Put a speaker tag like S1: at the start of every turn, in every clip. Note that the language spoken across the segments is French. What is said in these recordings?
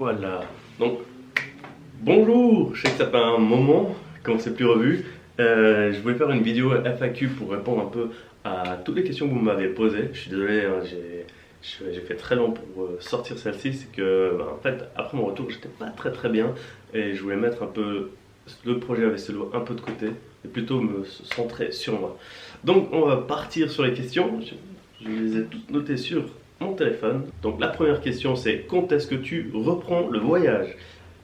S1: Voilà, donc bonjour, je sais que ça fait un moment qu'on ne s'est plus revu. Je voulais faire une vidéo FAQ pour répondre un peu à toutes les questions que vous m'avez posées. Je suis désolé, hein, j'ai fait très long pour sortir celle-ci. C'est que, en fait, après mon retour, j'étais pas très bien et je voulais mettre un peu le projet avec Solo un peu de côté et plutôt me centrer sur moi. Donc, on va partir sur les questions. Je les ai toutes notées sur mon téléphone. Donc, la première question, c'est quand est-ce que tu reprends le voyage?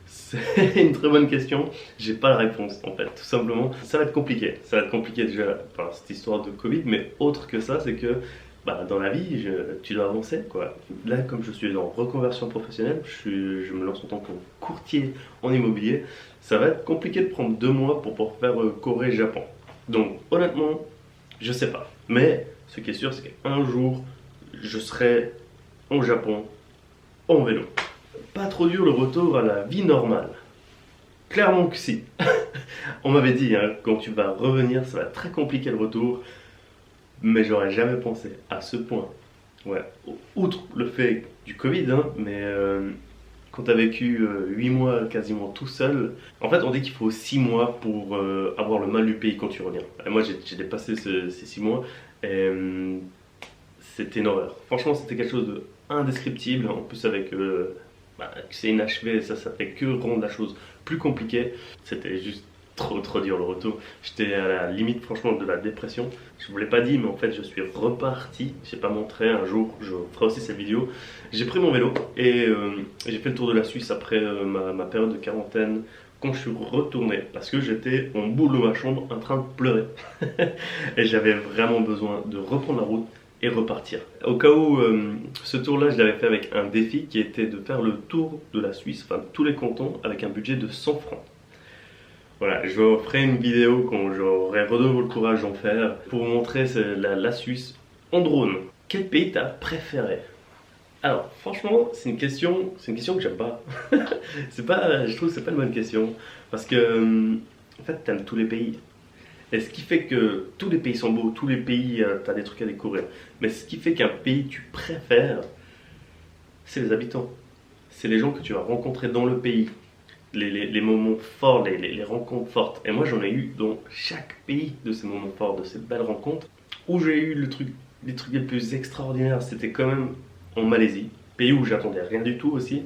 S1: C'est une très bonne question. J'ai pas la réponse en fait, tout simplement. Ça va être compliqué. Ça va être compliqué déjà, enfin, cette histoire de Covid, mais autre que ça, c'est que dans la vie, tu dois avancer quoi. Là, comme je suis en reconversion professionnelle, je me lance en tant que courtier en immobilier. Ça va être compliqué de prendre 2 mois pour pouvoir faire Corée-Japon. Donc, honnêtement, je sais pas. Mais ce qui est sûr, c'est qu'un jour, je serai au Japon en vélo. Pas trop dur le retour à la vie normale. Clairement que si. On m'avait dit, hein, quand tu vas revenir, ça va être très compliqué le retour. Mais j'aurais jamais pensé à ce point. Ouais. Outre le fait du Covid, hein, mais quand tu as vécu 8 mois quasiment tout seul, en fait on dit qu'il faut 6 mois pour avoir le mal du pays quand tu reviens. Et moi j'ai dépassé ces 6 mois et c'était une horreur. Franchement c'était quelque chose d'indescriptible. En plus avec c'est inachevé, ça fait que rendre la chose plus compliquée. C'était juste trop dur le retour. J'étais à la limite franchement de la dépression. Je vous l'ai pas dit, mais en fait je suis reparti. J'ai pas montré, un jour je ferai aussi cette vidéo. J'ai pris mon vélo et j'ai fait le tour de la Suisse après ma période de quarantaine. Quand je suis retourné, parce que j'étais en boule de ma chambre en train de pleurer. Et j'avais vraiment besoin de reprendre la route et repartir. Au cas où ce tour-là, je l'avais fait avec un défi qui était de faire le tour de la Suisse, enfin tous les cantons, avec un budget de 100 francs. Voilà, je vous ferai une vidéo quand j'aurai redonné le courage d'en faire pour vous montrer la Suisse en drone. Quel pays t'as préféré? Alors, franchement, c'est une question que j'aime pas. Je trouve que c'est pas une bonne question parce que en fait, t'aimes tous les pays. Et ce qui fait que tous les pays sont beaux, tous les pays, tu as des trucs à découvrir. Mais ce qui fait qu'un pays tu préfères, c'est les habitants. C'est les gens que tu vas rencontrer dans le pays. Les moments forts, les rencontres fortes. Et moi, j'en ai eu dans chaque pays de ces moments forts, de ces belles rencontres. Où j'ai eu les trucs les plus extraordinaires, c'était quand même en Malaisie. Pays où j'attendais rien du tout aussi.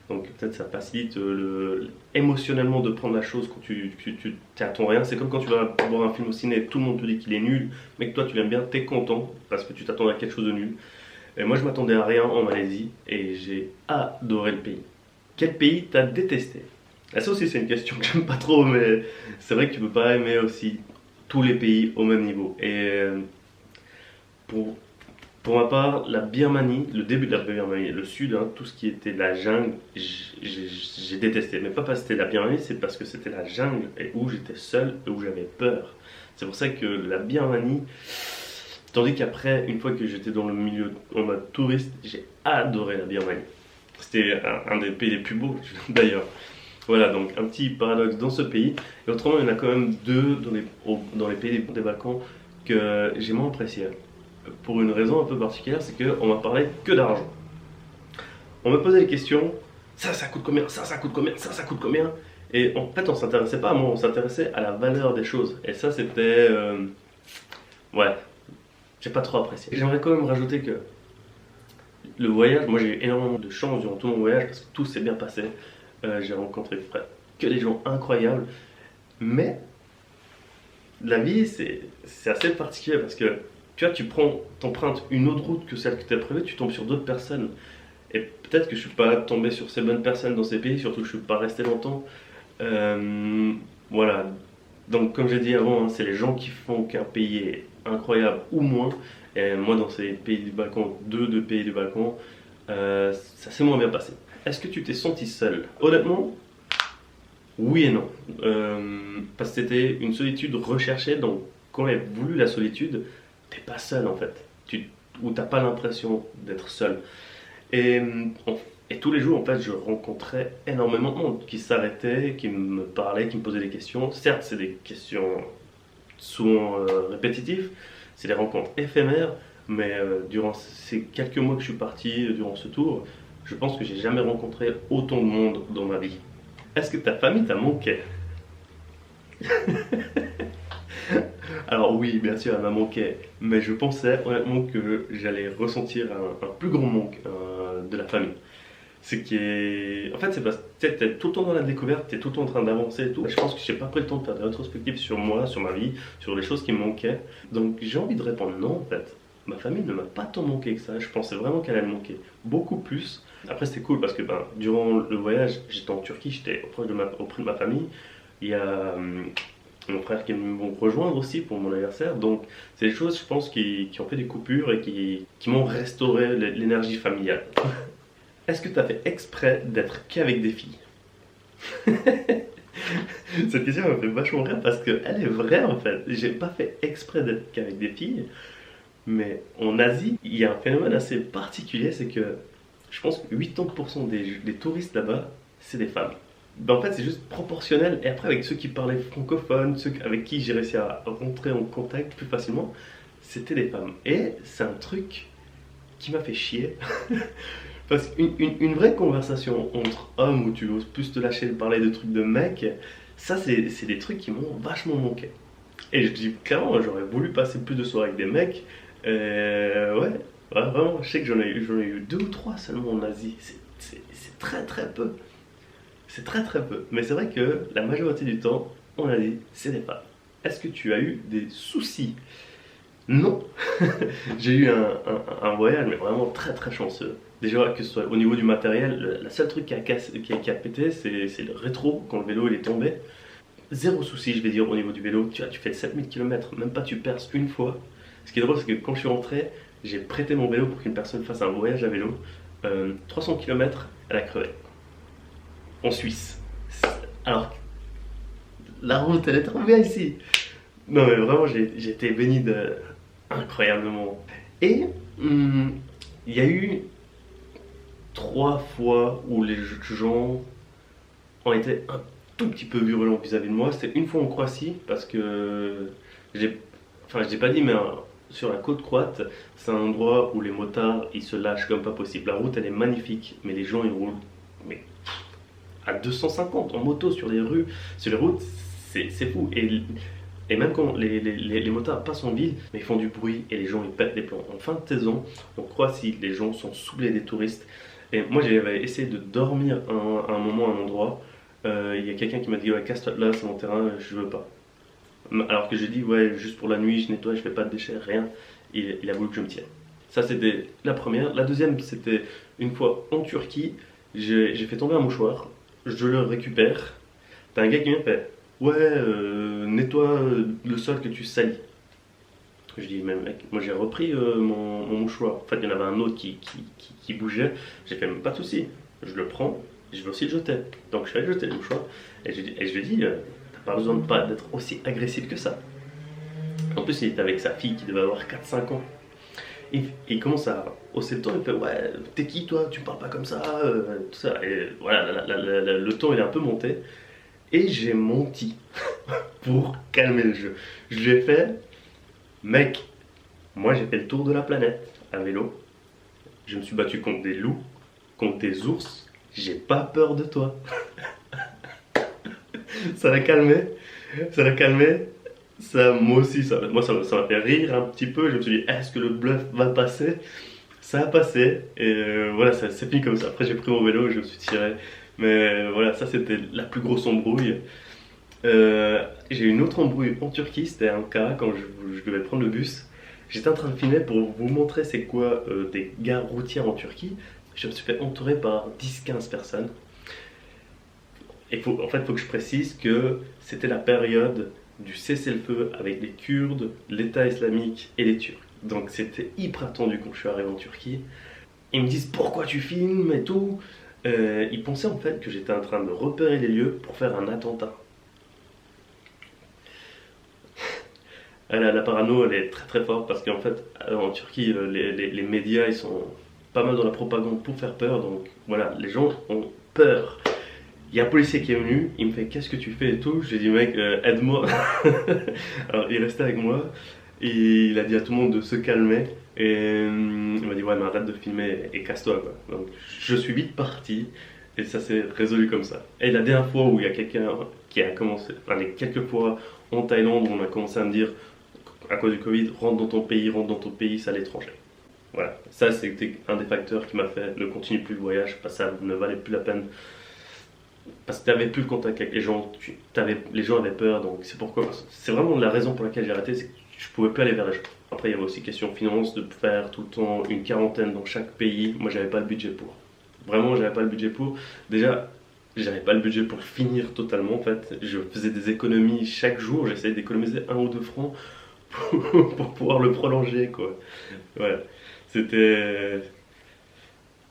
S1: Donc peut-être ça facilite émotionnellement de prendre la chose quand tu t'attends rien. C'est comme quand tu vas voir un film au ciné et tout le monde te dit qu'il est nul, mais que toi tu l'aimes bien, t'es content parce que tu t'attendais à quelque chose de nul. Et moi je m'attendais à rien en Malaisie et j'ai adoré le pays. Quel pays t'as détesté? Et ça aussi c'est une question que j'aime pas trop, mais c'est vrai que tu peux pas aimer aussi tous les pays au même niveau. Et pour ma part, la Birmanie, le début de la Birmanie, le sud, hein, tout ce qui était la jungle, j'ai détesté. Mais pas parce que c'était la Birmanie, c'est parce que c'était la jungle et où j'étais seul et où j'avais peur. C'est pour ça que la Birmanie, tandis qu'après, une fois que j'étais dans le milieu en mode touriste, j'ai adoré la Birmanie. C'était un des pays les plus beaux d'ailleurs. Voilà, donc un petit paradoxe dans ce pays. Et autrement, il y en a quand même deux dans les pays des Balkans que j'ai moins apprécié. Pour une raison un peu particulière, c'est qu'on m'a parlé que d'argent. On me posait des questions, ça coûte combien, ça coûte combien, ça coûte combien. Et en fait, on s'intéressait pas à moi, on s'intéressait à la valeur des choses. Et ça, c'était... ouais, j'ai pas trop apprécié. J'aimerais quand même rajouter que le voyage, moi j'ai eu énormément de chance durant tout mon voyage parce que tout s'est bien passé. J'ai rencontré que des gens incroyables. Mais la vie, c'est assez particulier parce que tu vois, t'empruntes une autre route que celle que tu as prévue, tu tombes sur d'autres personnes. Et peut-être que je suis pas tombé sur ces bonnes personnes dans ces pays, surtout que je suis pas resté longtemps. Voilà. Donc, comme j'ai dit avant, hein, c'est les gens qui font qu'un pays est incroyable ou moins. Et moi, dans ces pays du Balkan, deux pays du Balkan, ça s'est moins bien passé. Est-ce que tu t'es senti seul? Honnêtement, oui et non. Parce que c'était une solitude recherchée, donc quand j'ai voulu la solitude, t'es pas seul en fait, ou t'as pas l'impression d'être seul. Et, et tous les jours en fait, je rencontrais énormément de monde qui s'arrêtait, qui me parlait, qui me posait des questions. Certes, c'est des questions souvent répétitives, c'est des rencontres éphémères, mais durant ces quelques mois que je suis parti durant ce tour, Je pense que j'ai jamais rencontré autant de monde dans ma vie. Est-ce que ta famille t'a manqué? Alors oui, bien sûr, elle m'a manqué, mais je pensais honnêtement que j'allais ressentir un plus grand manque de la famille. Ce qui est... En fait, c'est parce que tu es tout le temps dans la découverte, tu es tout le temps en train d'avancer et tout. Je pense que j'ai pas pris le temps de faire des rétrospectives sur moi, sur ma vie, sur les choses qui me manquaient. Donc j'ai envie de répondre non, en fait. Ma famille ne m'a pas tant manqué que ça. Je pensais vraiment qu'elle allait me manquer beaucoup plus. Après, c'était cool parce que durant le voyage, j'étais en Turquie, j'étais auprès de ma famille. Il y a mon frère qui est venu me rejoindre aussi pour mon anniversaire. Donc, c'est des choses, je pense, qui ont fait des coupures et qui m'ont restauré l'énergie familiale. Est-ce que tu as fait exprès d'être qu'avec des filles? Cette question me fait vachement rire parce qu'elle est vraie en fait. J'ai pas fait exprès d'être qu'avec des filles, mais en Asie, il y a un phénomène assez particulier, c'est que je pense que 80% des touristes là-bas, c'est des femmes. En fait, c'est juste proportionnel. Et après, avec ceux qui parlaient francophone, ceux avec qui j'ai réussi à rentrer en contact plus facilement, c'était des femmes. Et c'est un truc qui m'a fait chier. Parce qu'une vraie conversation entre hommes où tu oses plus te lâcher de parler de trucs de mecs, ça c'est des trucs qui m'ont vachement manqué. Et je dis clairement, j'aurais voulu passer plus de soirées avec des mecs. Ouais, vraiment, je sais que j'en ai eu 2 ou 3 seulement en Asie. C'est très très peu. C'est très très peu. Mais c'est vrai que la majorité du temps, en Asie, c'est des femmes. Est-ce que tu as eu des soucis? Non. J'ai eu un voyage, mais vraiment très très chanceux. Déjà, que ce soit au niveau du matériel, la seule truc qui a pété, c'est le rétro quand le vélo il est tombé. Zéro souci, je vais dire, au niveau du vélo. Tu fais 7000 km, même pas tu perces une fois. Ce qui est drôle, c'est que quand je suis rentré, j'ai prêté mon vélo pour qu'une personne fasse un voyage à vélo. 300 km, elle a crevé. En Suisse. Alors, la route, elle est trop bien ici. Non, mais vraiment, j'ai été béni de incroyablement. Et il y a eu 3 fois où les gens ont été un tout petit peu virulents vis-à-vis de moi. C'était une fois en Croatie, parce que enfin je l'ai pas dit, mais sur la côte croate, c'est un endroit où les motards ils se lâchent comme pas possible. La route elle est magnifique, mais les gens ils roulent mais, à 250 en moto sur les rues, sur les routes, c'est fou. Et même quand les motards passent en ville, mais ils font du bruit et les gens ils pètent les plombs. En fin de saison, en Croatie, les gens sont saoulés des touristes. Et moi j'avais essayé de dormir un moment à un endroit. Il y a quelqu'un qui m'a dit ouais, casse-toi de là, c'est mon terrain, je veux pas. Alors que j'ai dit ouais, juste pour la nuit, je nettoie, je fais pas de déchets, rien. Il a voulu que je me tienne. Ça c'était la première. La deuxième c'était une fois en Turquie, j'ai fait tomber un mouchoir, je le récupère. T'as un gars qui vient fait ouais, nettoie le sol que tu salis. Je dis, mais mec, moi j'ai repris mon mouchoir. En fait, il y en avait un autre qui bougeait. J'ai fait, pas de souci, je le prends, je vais aussi le jeter. Donc je vais jeter le mouchoir. Et je lui dis, t'as pas besoin d'être aussi agressif que ça. En plus, il était avec sa fille qui devait avoir 4 5 ans. Et il commence à hausser le ton, il fait, ouais, t'es qui toi, tu parles pas comme ça, tout ça. Et voilà, le ton il est un peu monté. Et j'ai menti pour calmer le jeu. Je lui ai fait, mec, moi j'ai fait le tour de la planète à vélo. Je me suis battu contre des loups, contre des ours. J'ai pas peur de toi. Ça l'a calmé. Ça l'a calmé. Ça, moi aussi, ça m'a fait rire un petit peu. Je me suis dit, est-ce que le bluff va passer? Ça a passé. Et voilà, c'est fini comme ça. Après, j'ai pris mon vélo et je me suis tiré. Mais voilà, ça c'était la plus grosse embrouille. J'ai eu une autre embrouille en Turquie, c'était un cas quand je devais prendre le bus. J'étais en train de filmer pour vous montrer c'est quoi des gares routières en Turquie. Je me suis fait entourer par 10-15 personnes. Et en fait, il faut que je précise que c'était la période du cessez-le-feu avec les Kurdes, l'État islamique et les Turcs. Donc c'était hyper tendu quand je suis arrivé en Turquie. Ils me disent pourquoi tu filmes et tout. Ils pensaient en fait que j'étais en train de repérer les lieux pour faire un attentat. La parano elle est très très forte parce qu'en fait en Turquie les médias ils sont pas mal dans la propagande pour faire peur, donc voilà, les gens ont peur. Il y a un policier qui est venu, il me fait qu'est-ce que tu fais et tout, j'ai dit mec aide-moi. Alors il restait avec moi et il a dit à tout le monde de se calmer et il m'a dit ouais ouais, mais arrête de filmer et casse-toi, quoi. Donc, je suis vite parti et ça s'est résolu comme ça. Et la dernière fois où il y a quelqu'un qui a commencé, enfin, les quelques fois en Thaïlande où on a commencé à me dire, à cause du Covid, rentre dans ton pays, c'est à l'étranger. Voilà, ça c'était un des facteurs qui m'a fait ne continuer plus le voyage parce que ça ne valait plus la peine. Parce que tu n'avais plus le contact avec les gens, les gens avaient peur, donc c'est pourquoi. C'est vraiment la raison pour laquelle j'ai arrêté, c'est que je pouvais plus aller vers les gens. Après, il y avait aussi question finance, de faire tout le temps une quarantaine dans chaque pays. Moi, j'avais pas le budget pour. Vraiment, j'avais pas le budget pour. Déjà, j'avais pas le budget pour finir totalement en fait. Je faisais des économies chaque jour, j'essayais d'économiser 1 ou 2 francs pour pouvoir le prolonger quoi. Ouais, c'était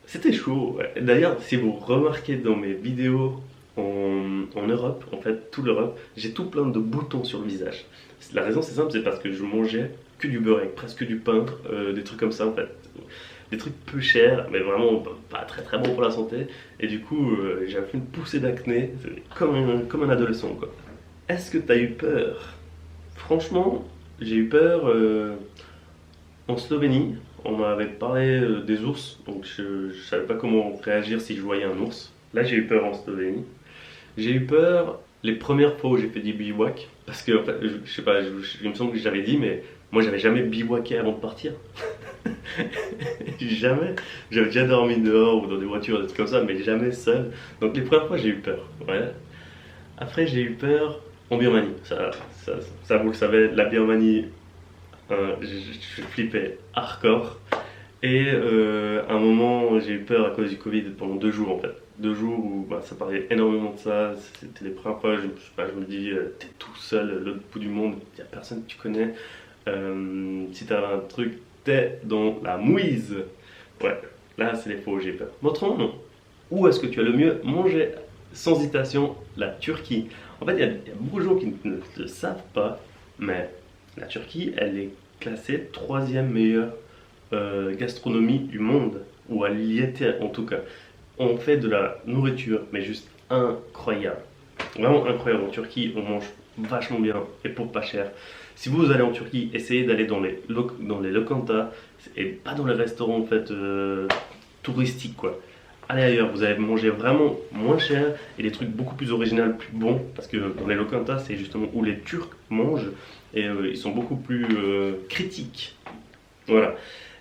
S1: c'était chaud. Ouais. D'ailleurs, si vous remarquez dans mes vidéos en Europe, en fait, toute l'Europe, j'ai tout plein de boutons sur le visage. La raison, c'est simple, c'est parce que je mangeais que du beurre avec presque du pain, des trucs comme ça, en fait. Des trucs peu chers, mais vraiment pas très très bons pour la santé. Et du coup, j'avais fait une poussée d'acné, comme un adolescent, quoi. Est-ce que t'as eu peur? Franchement, j'ai eu peur en Slovénie. On m'avait parlé des ours, donc je savais pas comment réagir si je voyais un ours. Là, j'ai eu peur en Slovénie. J'ai eu peur les premières fois où j'ai fait du bivouac, parce que en fait, je sais pas, il me semble que j'avais dit, mais moi j'avais jamais bivouaqué avant de partir. Jamais. J'avais déjà dormi dehors ou dans des voitures, des trucs comme ça, mais jamais seul. Donc les premières fois j'ai eu peur. Ouais. Après j'ai eu peur en Birmanie. Ça vous le savez, la Birmanie, je flippais hardcore. Et à un moment, j'ai eu peur à cause du Covid pendant 2 jours en fait. 2 jours où bah, ça parlait énormément de ça. C'était les premières fois, je sais pas, je me dis, t'es tout seul à l'autre bout du monde, il n'y a personne que tu connais. Si t'as un truc, t'es dans la mouise. Ouais, là c'est les fois où j'ai peur. Mais autrement, non. Où est-ce que tu as le mieux mangé sans hésitation? La Turquie. En fait, il y a beaucoup de gens qui ne le savent pas, mais la Turquie, elle est classée troisième meilleure gastronomie du monde, ou elle y était en tout cas. On fait de la nourriture, mais juste incroyable. Vraiment incroyable. En Turquie, on mange vachement bien et pour pas cher. Si vous allez en Turquie, essayez d'aller dans les lokantas et pas dans les restaurants en fait touristiques quoi. Allez ailleurs, vous allez manger vraiment moins cher et des trucs beaucoup plus originaux, plus bons parce que dans les lokantas, c'est justement où les Turcs mangent et ils sont beaucoup plus critiques. Voilà.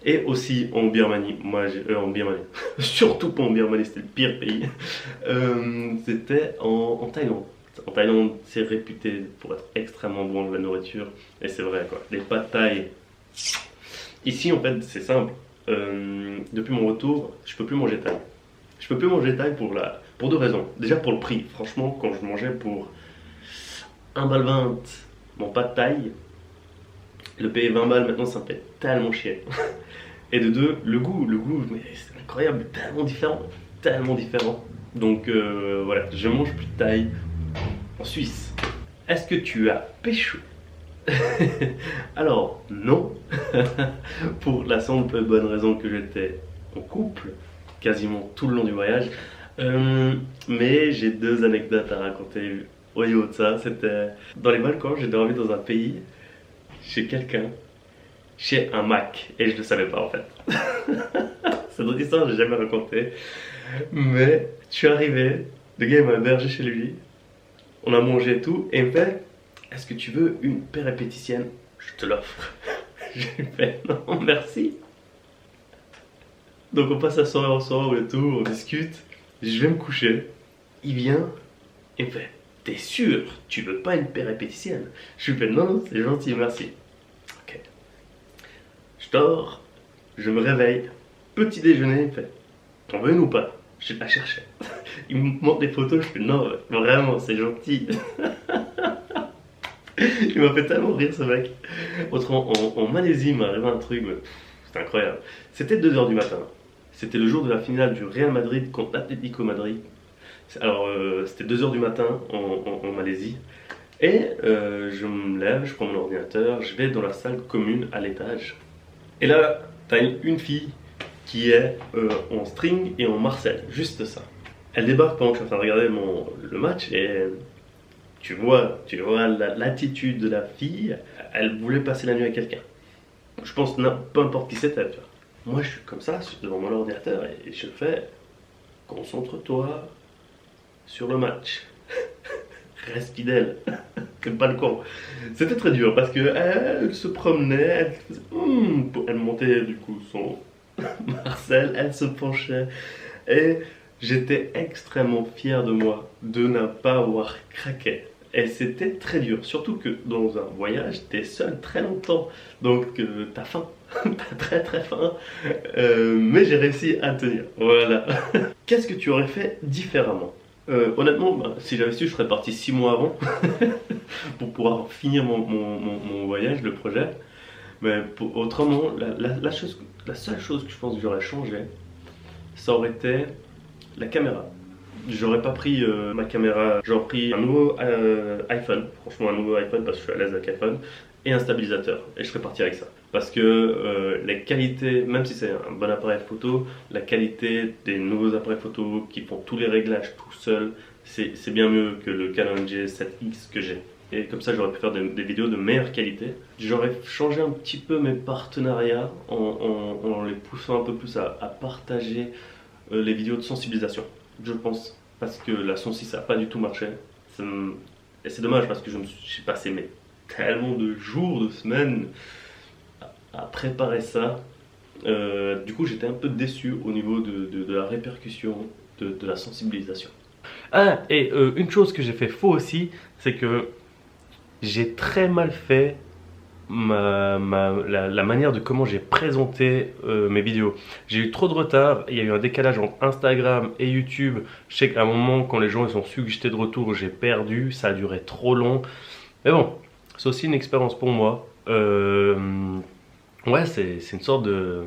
S1: Et aussi en Birmanie, en Birmanie, surtout pas en Birmanie, c'était le pire pays, c'était en Thaïlande. En Thaïlande, c'est réputé pour être extrêmement bon de la nourriture, et c'est vrai quoi. Les pad thaï. Ici en fait, c'est simple. Depuis mon retour, je peux plus manger thaï. Je peux plus manger thaï pour 2 raisons. Déjà pour le prix. Franchement, quand je mangeais pour 1,20 € mon pad thaï, le payer 20 balles maintenant, ça me fait tellement chier. Et de deux, le goût, mais c'est incroyable, tellement différent. Donc voilà, je mange plus de thaï en Suisse. Est-ce que tu as pécho? Alors non, pour la simple et bonne raison que j'étais en couple quasiment tout le long du voyage. Mais j'ai 2 anecdotes à raconter au niveau de ça. C'était dans les Balkans, j'ai dormi dans un pays chez quelqu'un, chez un Mac, et je ne le savais pas en fait. Cette autre histoire, je l'ai jamais racontée. Mais je suis arrivé, le gars il m'a hébergé chez lui, on a mangé et tout, et il me fait, est-ce que tu veux une péripétitienne? Je te l'offre. J'ai fait, non merci. Donc on passe la soirée ensemble et tout, on discute, je vais me coucher. Il vient et me fait, t'es sûr, tu veux pas une péripétitienne? Je lui fais, non, c'est gentil, merci. Ok. Je dors, je me réveille, petit déjeuner, il me fait, t'en veux une ou pas? Je la cherchais. Il me montre des photos, je fais, non, vraiment, c'est gentil. Il m'a fait tellement rire ce mec. Autrement, en Malaisie, il m'est arrivé un truc, c'était incroyable. C'était 2 h du matin. C'était le jour de la finale du Real Madrid contre l'Atlético Madrid. Alors, c'était 2 h du matin en Malaisie. Et je me lève, je prends mon ordinateur, je vais dans la salle commune à l'étage. Et là, t'as une fille qui est en string et en marcel, juste ça. Elle débarque pendant que je suis en train de regarder le match et tu vois l'attitude de la fille, elle voulait passer la nuit avec quelqu'un. Je pense, peu importe qui c'était, tu vois. Moi, je suis comme ça, devant mon ordinateur, et je fais concentre-toi sur le match. Reste fidèle. C'est pas le con. C'était très dur parce que elle se promenait, elle montait du coup son Marcel, elle se penchait et j'étais extrêmement fier de moi de ne pas avoir craqué. Et c'était très dur, surtout que dans un voyage, t'es seul très longtemps, donc t'as faim, t'as très très faim, mais j'ai réussi à tenir, voilà. Qu'est-ce que tu aurais fait différemment? Honnêtement, bah, si j'avais su, je serais parti 6 mois avant pour pouvoir finir mon voyage, le projet. Mais autrement, la seule chose que je pense que j'aurais changé, ça aurait été la caméra. J'aurais pas pris ma caméra, j'aurais pris un nouveau iPhone, franchement un nouveau iPhone parce que je suis à l'aise avec iPhone, et un stabilisateur, et je serais parti avec ça. Parce que les qualités, même si c'est un bon appareil photo, la qualité des nouveaux appareils photo qui font tous les réglages tout seuls, c'est bien mieux que le Canon G7X que j'ai. Et comme ça, j'aurais pu faire des vidéos de meilleure qualité. J'aurais changé un petit peu mes partenariats en les poussant un peu plus à partager les vidéos de sensibilisation, je pense. Parce que la sensi, ça n'a pas du tout marché. Et c'est dommage parce que j'ai passé tellement de jours, de semaines à préparer ça. Du coup, j'étais un peu déçu au niveau de la répercussion, de la sensibilisation. Ah, et une chose que j'ai fait faux aussi, c'est que j'ai très mal fait la manière de comment j'ai présenté mes vidéos. J'ai eu trop de retard, il y a eu un décalage entre Instagram et YouTube. Je sais qu'à un moment, quand les gens ils ont su que j'étais de retour, j'ai perdu, ça a duré trop long. Mais bon, c'est aussi une expérience pour moi. Ouais, c'est une sorte de...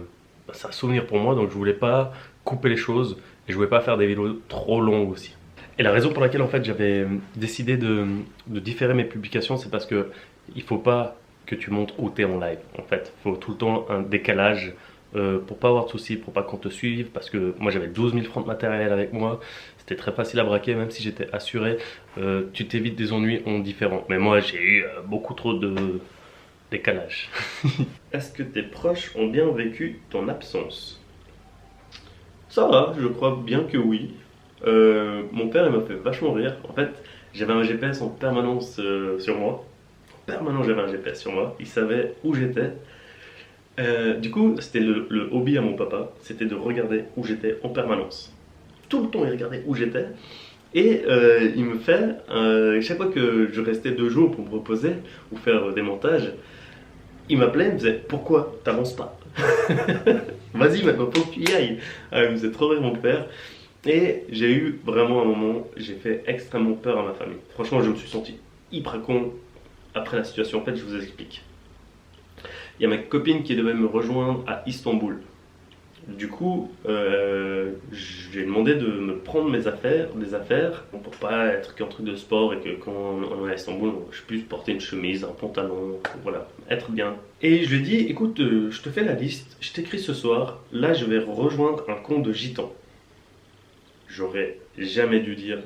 S1: C'est un souvenir pour moi, donc je voulais pas couper les choses et je voulais pas faire des vidéos trop longues aussi. Et la raison pour laquelle en fait j'avais décidé de différer mes publications, c'est parce que il faut pas que tu montres où tu es en live. En fait, il faut tout le temps un décalage pour pas avoir de soucis, pour pas qu'on te suive. Parce que moi j'avais 12 000 francs de matériel avec moi, c'était très facile à braquer, même si j'étais assuré. Tu t'évites des ennuis en différent. Mais moi j'ai eu beaucoup trop de décalage. Est-ce que tes proches ont bien vécu ton absence? Ça va, je crois bien que oui. Mon père il m'a fait vachement rire. En fait, j'avais un GPS en permanence sur moi. En permanence, j'avais un GPS sur moi. Il savait où j'étais. Du coup, c'était le hobby à mon papa. C'était de regarder où j'étais en permanence. Tout le temps, il regardait où j'étais. Et il me fait, chaque fois que je restais 2 jours pour me reposer ou faire des montages, il m'appelait, il me disait pourquoi t'avances pas? Vas-y maintenant, faut que tu y ailles. Il me faisait trop rire mon père. Et j'ai eu vraiment un moment, j'ai fait extrêmement peur à ma famille. Franchement, je me suis senti hyper con après la situation. En fait, je vous explique. Il y a ma copine qui devait me rejoindre à Istanbul. Du coup, j'ai demandé de me prendre des affaires, pour pas être qu'un truc de sport et que quand on est à Istanbul, je puisse porter une chemise, un pantalon, voilà, être bien. Et je lui ai dit, écoute, je te fais la liste, je t'écris ce soir, là je vais rejoindre un camp de gitans. J'aurais jamais dû dire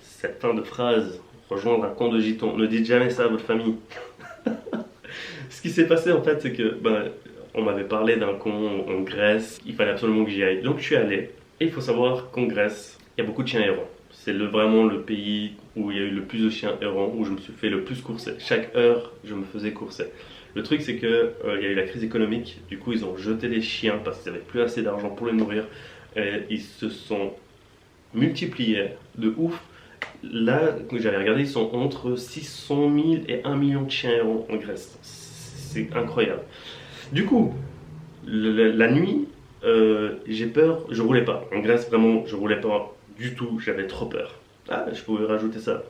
S1: cette fin de phrase, rejoindre un camp de gitans. Ne dites jamais ça à votre famille. Ce qui s'est passé en fait, c'est que on m'avait parlé d'un camp en Grèce, il fallait absolument que j'y aille. Donc je suis allé. Et il faut savoir qu'en Grèce, il y a beaucoup de chiens errants. C'est vraiment le pays où il y a eu le plus de chiens errants, où je me suis fait le plus courser. Chaque heure, je me faisais courser. Le truc, c'est que il y a eu la crise économique. Du coup, ils ont jeté les chiens parce qu'ils n'avaient plus assez d'argent pour les nourrir. Et ils se sont multipliés de ouf. Là, quand j'avais regardé, ils sont entre 600 000 et 1 million de chiens errants en Grèce. C'est incroyable. Du coup, la nuit, j'ai peur, je roulais pas. En Grèce, vraiment, je roulais pas du tout, j'avais trop peur. Ah, je pouvais rajouter ça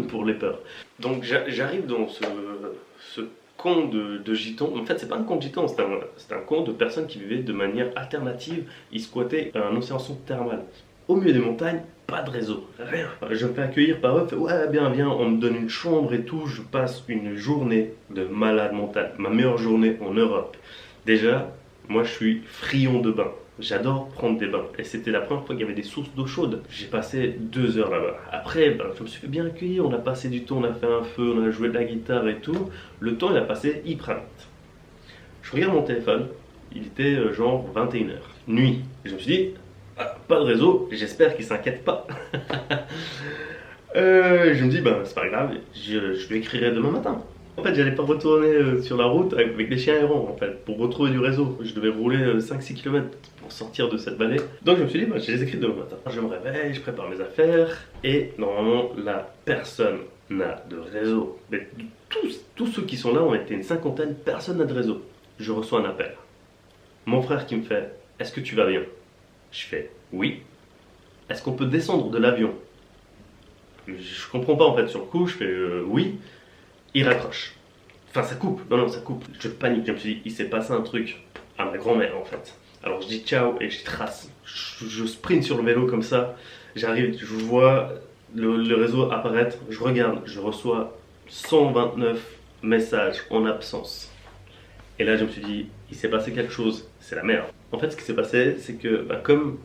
S1: pour les peurs. Donc j'arrive dans ce camp de gitans. En fait, c'est pas un camp de gitans, c'est un camp de personnes qui vivaient de manière alternative. Ils squattaient un océan thermal. Au milieu des montagnes, pas de réseau, rien. Je me fais accueillir par eux, ouais, bien, viens, on me donne une chambre et tout. Je passe une journée de malade mental, ma meilleure journée en Europe. Déjà, moi je suis friand de bains. J'adore prendre des bains. Et c'était la première fois qu'il y avait des sources d'eau chaude. J'ai passé 2 heures là-bas. Après, je me suis fait bien accueillir. On a passé du temps, on a fait un feu, on a joué de la guitare et tout. Le temps, il a passé hyper vite. Je regarde mon téléphone. Il était genre 21h, nuit. Et je me suis dit, ah, pas de réseau, j'espère qu'il s'inquiète pas. Je me dis, ben c'est pas grave, je lui écrirai demain matin. En fait, j'allais pas retourner sur la route avec des chiens errants en fait, pour retrouver du réseau. Je devais rouler 5-6 km pour sortir de cette vallée. Donc je me suis dit, bah, je les écris demain matin. Je me réveille, je prépare mes affaires, et normalement, la personne n'a de réseau. Mais tous ceux qui sont là, on était une cinquantaine, personne n'a de réseau. Je reçois un appel. Mon frère qui me fait, est-ce que tu vas bien? Je fais, oui. Est-ce qu'on peut descendre de l'avion? Je comprends pas en fait sur le coup, je fais oui. Il raccroche. Enfin, ça coupe. Non, ça coupe. Je panique. Je me suis dit, il s'est passé un truc à ma grand-mère en fait. Alors je dis ciao et je trace. Je sprint sur le vélo comme ça. J'arrive, je vois le réseau apparaître. Je regarde, je reçois 129 messages en absence. Et là, je me suis dit, il s'est passé quelque chose. C'est la merde. En fait, ce qui s'est passé, c'est que comme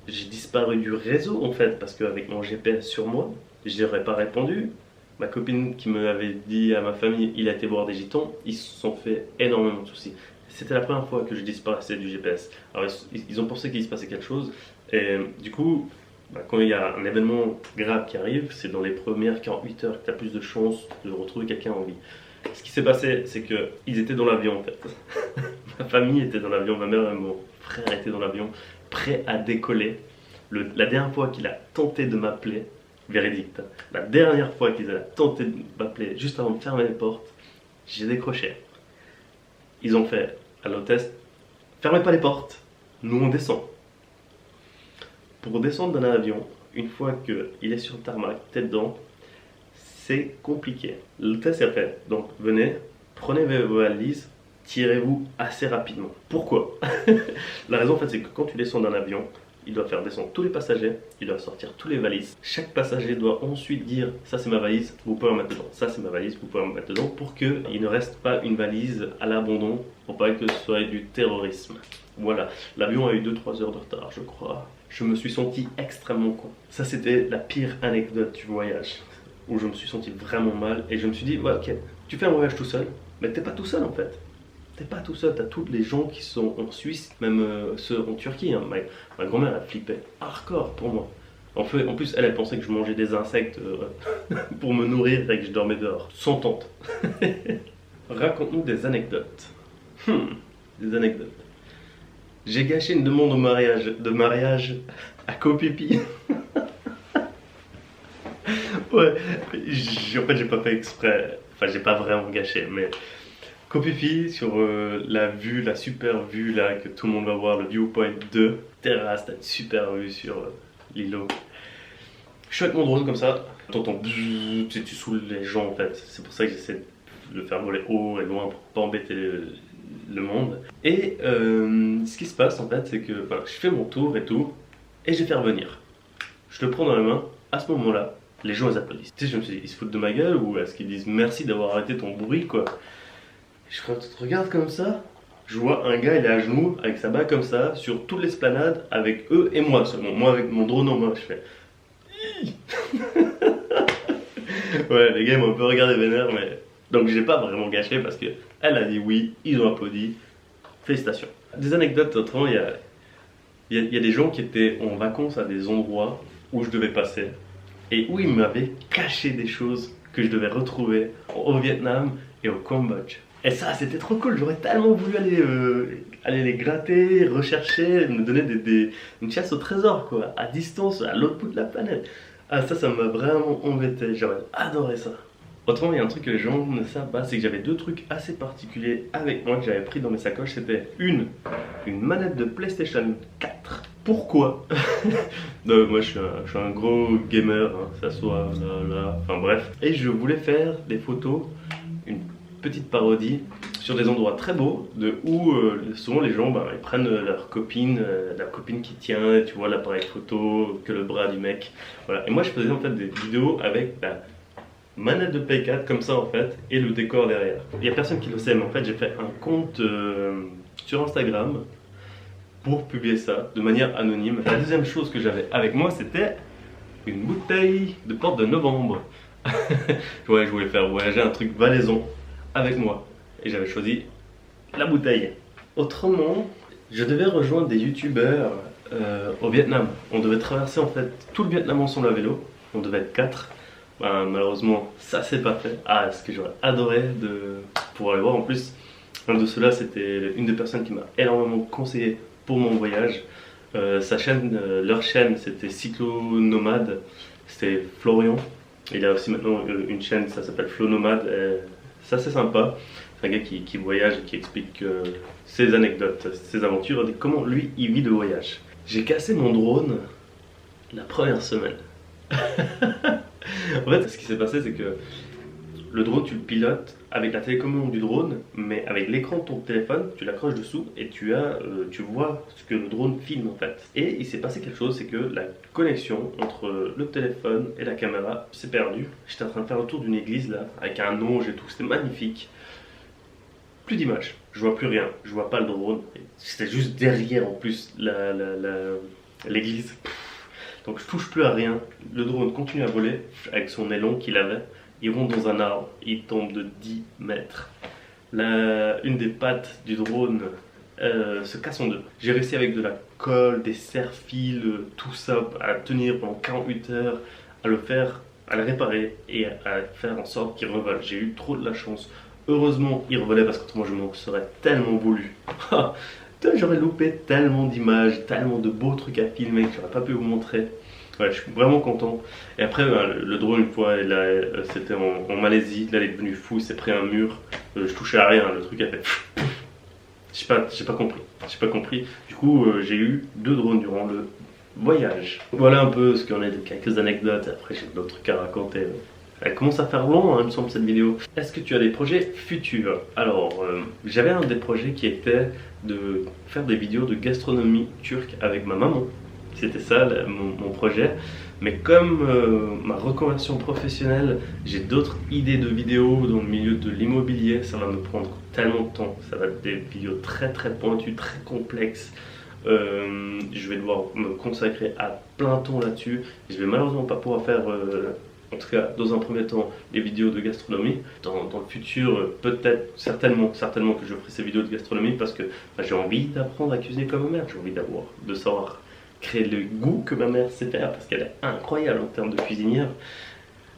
S1: j'ai disparu du réseau en fait, parce qu'avec mon GPS sur moi, je n'aurais pas répondu. Ma copine qui me avait dit à ma famille, il a été boire des gitans, ils se sont fait énormément de soucis. C'était la première fois que je disparaissais du GPS. Alors ils ont pensé qu'il se passait quelque chose. Et du coup, quand il y a un événement grave qui arrive, c'est dans les premières 48 heures que tu as plus de chances de retrouver quelqu'un en vie. Ce qui s'est passé, c'est qu'ils étaient dans l'avion en fait. Ma famille était dans l'avion, ma mère et mon frère étaient dans l'avion, prêts à décoller. La dernière fois qu'il a tenté de m'appeler, véridique, la dernière fois qu'ils ont tenté de m'appeler juste avant de fermer les portes, j'ai décroché. Ils ont fait à l'hôtesse, fermez pas les portes, nous on descend. Pour descendre d'un avion, une fois qu'il est sur le tarmac, tête dedans, c'est compliqué. L'hôtesse a fait, donc venez, prenez vos valises, tirez-vous assez rapidement. Pourquoi? La raison en fait c'est que quand tu descends d'un avion, il doit faire descendre tous les passagers, il doit sortir tous les valises. Chaque passager doit ensuite dire, ça c'est ma valise, vous pouvez en mettre dedans. Ça c'est ma valise, vous pouvez en mettre dedans, pour qu'il ne reste pas une valise à l'abandon, pour pas que ce soit du terrorisme. Voilà, l'avion a eu 2-3 heures de retard je crois. Je me suis senti extrêmement con. Ça c'était la pire anecdote du voyage, où je me suis senti vraiment mal et je me suis dit, ouais ok, tu fais un voyage tout seul, mais t'es pas tout seul en fait. T'es pas tout seul, t'as tous les gens qui sont en Suisse, même ceux en Turquie. Hein. Ma grand-mère a flippé hardcore pour moi. En plus, elle pensait que je mangeais des insectes pour me nourrir et que je dormais dehors. Sans tente. Raconte-nous des anecdotes. Des anecdotes. J'ai gâché une demande de mariage à Copipi. Ouais, en fait, j'ai pas fait exprès. Enfin, j'ai pas vraiment gâché, mais. Copipi sur la vue, la super vue là que tout le monde va voir, le viewpoint de terrasse, t'as une super vue sur l'îlot. Je suis avec mon drone comme ça, t'entends bzzz, tu saoules les gens en fait, c'est pour ça que j'essaie de le faire voler haut et loin pour pas embêter le monde. Et ce qui se passe en fait, c'est que je fais mon tour et tout, et je vais faire venir. Je le prends dans la main, à ce moment-là, les gens ils applaudissent. Tu sais, je me suis dit, ils se foutent de ma gueule ou est-ce qu'ils disent merci d'avoir arrêté ton bruit quoi. Je regarde comme ça, je vois un gars, il est à genoux, avec sa bague comme ça, sur toute l'esplanade, avec eux et moi seulement. Moi avec mon drone en main, je fais... Ouais, les gars ils m'ont un peu regardé vénère, mais... Donc j'ai pas vraiment gâché parce que elle a dit oui, ils ont applaudi. Félicitations. Des anecdotes, autrement, il y a des gens qui étaient en vacances à des endroits où je devais passer, et où ils m'avaient caché des choses que je devais retrouver au Vietnam et au Cambodge. Et ça, c'était trop cool, j'aurais tellement voulu aller les gratter, rechercher, me donner une chasse au trésor, quoi, à distance, à l'autre bout de la planète. Ah, ça m'a vraiment embêté, j'aurais adoré ça. Autrement, il y a un truc que les gens ne savent pas, c'est que j'avais deux trucs assez particuliers avec moi que j'avais pris dans mes sacoches. C'était une manette de PlayStation 4. Pourquoi? Moi, je suis un gros gamer, hein, que ça soit là, enfin bref. Et je voulais faire des photos, une petite parodie sur des endroits très beaux de où souvent les gens ils prennent leur copine, la copine qui tient, tu vois, l'appareil photo, que le bras du mec, voilà. Et moi je faisais en fait des vidéos avec la manette de Play 4 comme ça en fait et le décor derrière. Il n'y a personne qui le sait, mais en fait j'ai fait un compte sur Instagram pour publier ça de manière anonyme. La deuxième chose que j'avais avec moi, c'était une bouteille de porte de novembre. Ouais, je voulais faire voyager un truc valaisan avec moi et j'avais choisi la bouteille. Autrement, je devais rejoindre des youtubeurs au Vietnam. On devait traverser en fait tout le Vietnam ensemble à vélo. On devait être 4. Ben, malheureusement, ça s'est pas fait. Ah, ce que j'aurais adoré de pouvoir aller voir. En plus, un de ceux-là, c'était une des personnes qui m'a énormément conseillé pour mon voyage. Sa chaîne, leur chaîne, c'était Cyclo Nomade. C'était Florian. Il a aussi maintenant une chaîne, ça s'appelle Flow Nomade. Ça, c'est sympa. C'est un gars qui voyage et qui explique ses anecdotes, ses aventures et comment lui il vit le voyage. J'ai cassé mon drone la première semaine. En fait, ce qui s'est passé, c'est que le drone, tu le pilotes avec la télécommande du drone, mais avec l'écran de ton téléphone, tu l'accroches dessous et tu vois ce que le drone filme en fait. Et il s'est passé quelque chose, c'est que la connexion entre le téléphone et la caméra s'est perdue. J'étais en train de faire le tour d'une église là, avec un ange et tout, c'était magnifique. Plus d'image, je vois plus rien, je vois pas le drone. C'était juste derrière en plus l'église. Donc je touche plus à rien. Le drone continue à voler avec son élan qu'il avait. Il rentre dans un arbre, il tombe de 10 mètres. Une des pattes du drone se casse en deux. J'ai réussi avec de la colle, des serre-fils, tout ça à tenir pendant 48 heures, à le faire, à le réparer et à faire en sorte qu'il revole. J'ai eu trop de la chance. Heureusement, il revolait parce qu'autrement je m'en serais tellement voulu. J'aurais loupé tellement d'images, tellement de beaux trucs à filmer que j'aurais pas pu vous montrer. Ouais, je suis vraiment content. Et après, le drone, une fois, c'était en Malaisie. Là, il est devenu fou, il s'est pris un mur. Je touchais à rien, le truc a fait. J'ai pas compris. J'ai pas compris. Du coup, j'ai eu 2 drones durant le voyage. Voilà un peu ce qu'on est de quelques anecdotes. Après, j'ai d'autres trucs à raconter. Elle commence à faire long, hein, il me semble, cette vidéo. Est-ce que tu as des projets futurs? Alors, j'avais un des projets qui était de faire des vidéos de gastronomie turque avec ma maman. C'était ça mon projet. Mais comme ma reconversion professionnelle, j'ai d'autres idées de vidéos dans le milieu de l'immobilier. Ça va me prendre tellement de temps. Ça va être des vidéos très très pointues, très complexes. Je vais devoir me consacrer à plein temps là-dessus. Je vais malheureusement pas pouvoir faire... en tout cas, dans un premier temps, les vidéos de gastronomie. Dans le futur, peut-être, certainement que je ferai ces vidéos de gastronomie parce que j'ai envie d'apprendre à cuisiner comme ma mère. J'ai envie de savoir créer le goût que ma mère sait faire parce qu'elle est incroyable en termes de cuisinière.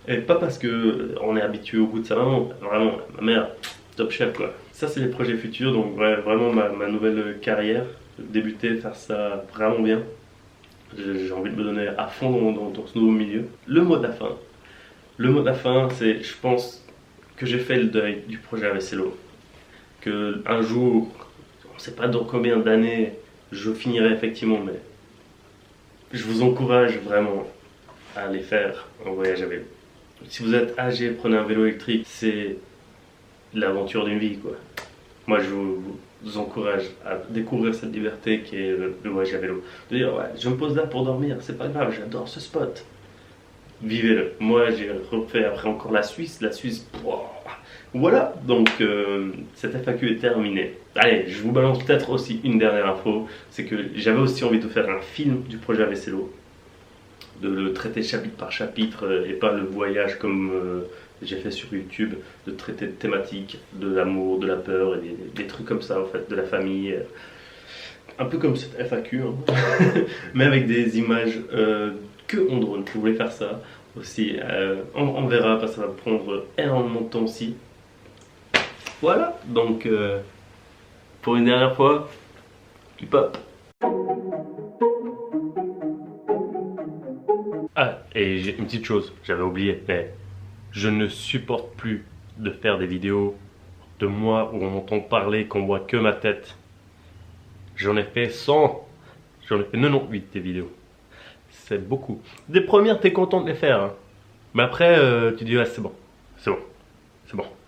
S1: Et pas parce qu'on est habitué au goût de sa maman. Vraiment, ma mère, top chef quoi. Ça, c'est les projets futurs. Donc, ouais, vraiment ma nouvelle carrière. Débuter, faire ça vraiment bien. J'ai envie de me donner à fond dans ce nouveau milieu. Le mot de la fin. Le mot de la fin, c'est, je pense que j'ai fait le deuil du projet Avecelo. Que un jour, on ne sait pas dans combien d'années, je finirai effectivement, mais je vous encourage vraiment à aller faire un voyage à vélo. Si vous êtes âgé, prenez un vélo électrique, c'est l'aventure d'une vie quoi. Moi, je vous encourage à découvrir cette liberté qui est le voyage à vélo. De dire, ouais, je me pose là pour dormir, c'est pas grave, j'adore ce spot. Vivez-le. Moi, j'ai refait après encore la Suisse. Voilà, donc cette FAQ est terminée. Allez, je vous balance peut-être aussi une dernière info. C'est que j'avais aussi envie de faire un film du projet Avecelo. De le traiter chapitre par chapitre et pas le voyage comme j'ai fait sur YouTube. De traiter de thématiques, de l'amour, de la peur et des trucs comme ça en fait, de la famille. Un peu comme cette FAQ, hein. Mais avec des images que en drone. Je voulais faire ça aussi. On verra parce que ça va prendre énormément de temps aussi. Voilà, donc pour une dernière fois, hip hop. Ah, et j'ai une petite chose, j'avais oublié, mais je ne supporte plus de faire des vidéos de moi où on entend parler, qu'on voit que ma tête. J'en ai fait 100, j'en ai fait 98 des vidéos. C'est beaucoup. Des premières, t'es content de les faire, hein. Mais après, tu dis, ouais, c'est bon, c'est bon, c'est bon.